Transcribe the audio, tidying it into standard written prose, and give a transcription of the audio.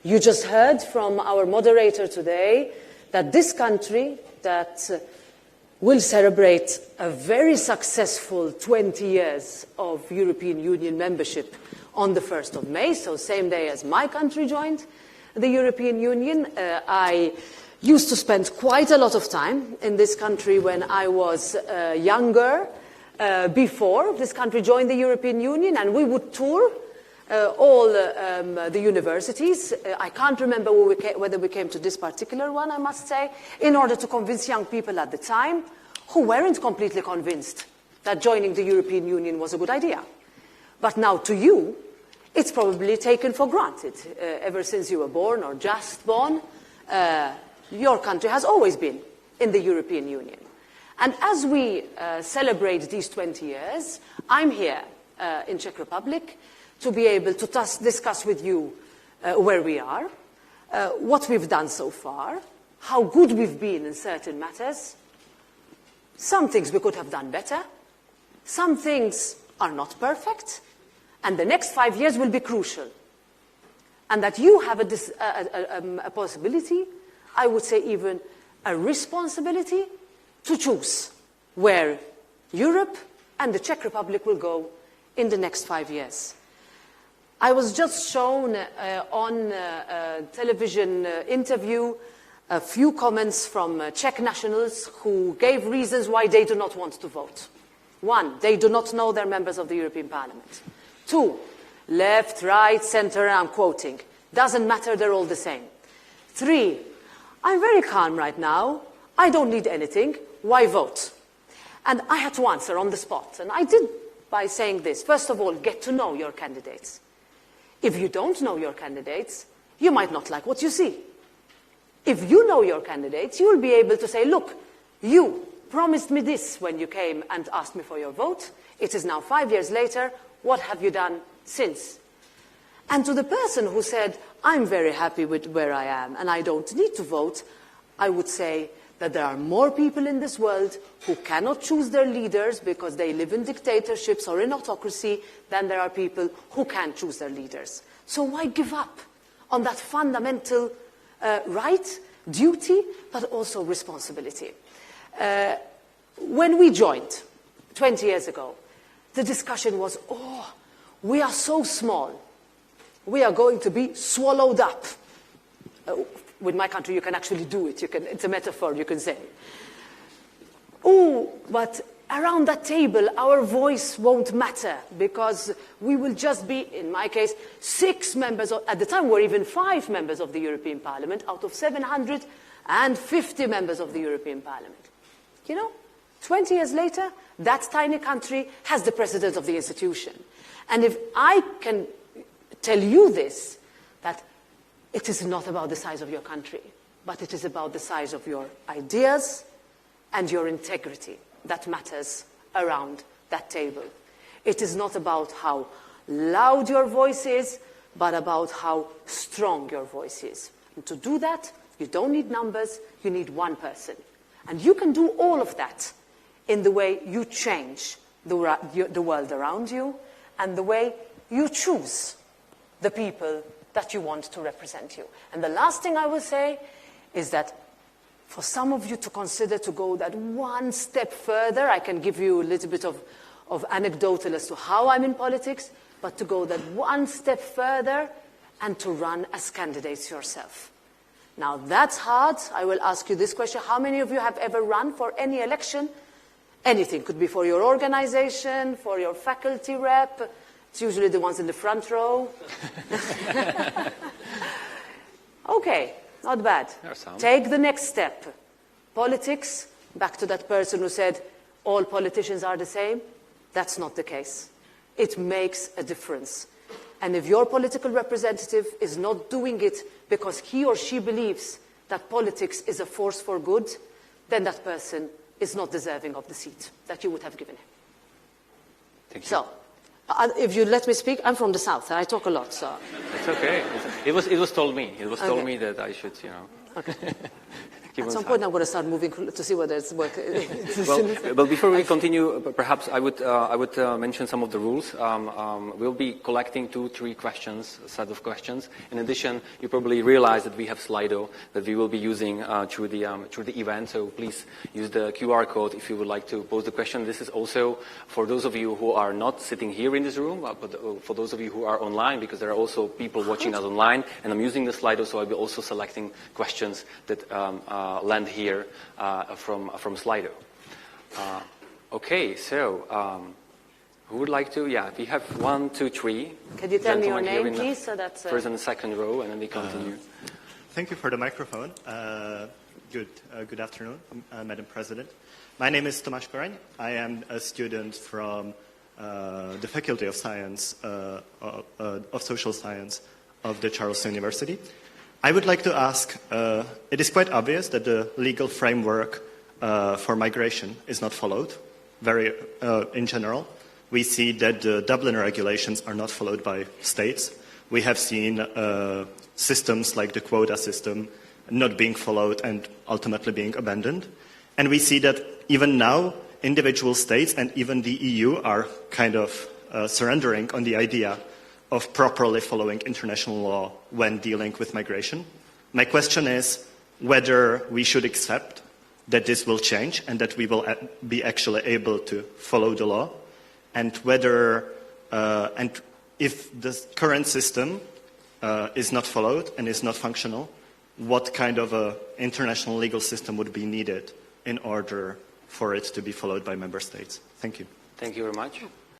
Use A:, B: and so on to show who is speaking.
A: You just heard from our moderator today that this country that will celebrate a very successful 20 years of European Union membership on the 1st of May, so same day as my country joined the European Union. I used to spend quite a lot of time in this country when I was younger, before this country joined the European Union, and we would tour all the universities. I can't remember whether we came to this particular one, I must say, in order to convince young people at the time who weren't completely convinced that joining the European Union was a good idea. But now to you, it's probably taken for granted. Ever since you were born or just born, your country has always been in the European Union. And as we celebrate these 20 years, I'm here in Czech Republic to be able to discuss with you where we are, what we've done so far, how good we've been in certain matters. Some things we could have done better. Some things are not perfect. And the next 5 years will be crucial. And that you have a possibility, I would say even a responsibility, to choose where Europe and the Czech Republic will go in the next 5 years. I was just shown on a television interview a few comments from Czech nationals who gave reasons why they do not want to vote. 1, they do not know they're members of the European Parliament. 2, left, right, center, I'm quoting. Doesn't matter, they're all the same. 3, I'm very calm right now. I don't need anything. Why vote? And I had to answer on the spot. And I did by saying this. First of all, get to know your candidates. If you don't know your candidates, you might not like what you see. If you know your candidates, you will be able to say, look, you promised me this when you came and asked me for your vote. It is now 5 years later. What have you done since? And to the person who said, I'm very happy with where I am and I don't need to vote, I would say that there are more people in this world who cannot choose their leaders because they live in dictatorships or in autocracy than there are people who can choose their leaders. So why give up on that fundamental right, duty, but also responsibility? When we joined 20 years ago, the discussion was, oh, we are so small. We are going to be swallowed up. With my country, you can actually do it. It's a metaphor, you can say. Oh, but around that table, our voice won't matter because we will just be, in my case, 6 members, at the time we were even 5 members of the European Parliament out of 750 members of the European Parliament. You know, 20 years later, that tiny country has the president of the institution. And if I can tell you this, that it is not about the size of your country, but it is about the size of your ideas and your integrity that matters around that table. It is not about how loud your voice is, but about how strong your voice is. And to do that, you don't need numbers, you need one person. And you can do all of that in the way you change the world around you and the way you choose the people that you want to represent you. And the last thing I will say is that for some of you to consider to go that one step further, I can give you a little bit of anecdotal as to how I'm in politics, but to go that one step further and to run as candidates yourself. Now that's hard. I will ask you this question. How many of you have ever run for any election? Anything. Could be for your organization, for your faculty rep. It's usually the ones in the front row. Okay, not bad. Take the next step. Politics, back to that person who said all politicians are the same. That's not the case. It makes a difference. And if your political representative is not doing it because he or she believes that politics is a force for good, then that person is not deserving of the seat that you would have given him.
B: Thank you.
A: So, if you let me speak, I'm from the south, and I talk a lot, so.
B: It's okay. It was told me. It was told me that I should, you know.
A: Okay.
B: Keep
A: At
B: on
A: some
B: time.
A: point, I'm going to start moving to see whether it's working.
B: Well, before we continue, perhaps I would mention some of the rules. We'll be collecting 2-3 questions, a set of questions. In addition, you probably realize that we have Slido that we will be using through the event. So please use the QR code if you would like to pose the question. This is also for those of you who are not sitting here in this room, but for those of you who are online, because there are also people watching us online. And I'm using the Slido, so I'll be also selecting questions that land here from Slido. Okay, so who would like to? Yeah, we have 1, 2, 3.
A: Can you tell me your
B: Gentlemen here
A: name,
B: in the
A: please? So that's
B: first and second row, and then we continue.
C: Thank you for the microphone. Good afternoon, Madam President. My name is Tomáš Koraň. I am a student from the Faculty of Science, of Social Science of the Charles University. I would like to ask, it is quite obvious that the legal framework for migration is not followed in general. We see that the Dublin regulations are not followed by states. We have seen systems like the quota system not being followed and ultimately being abandoned. And we see that even now, individual states and even the EU are kind of surrendering on the idea of properly following international law when dealing with migration. My question is whether we should accept that this will change and that we will be actually able to follow the law, and whether, and if the current system is not followed and is not functional, what kind of an international legal system would be needed in order for it to be followed by member states? Thank you.
B: Thank you very much.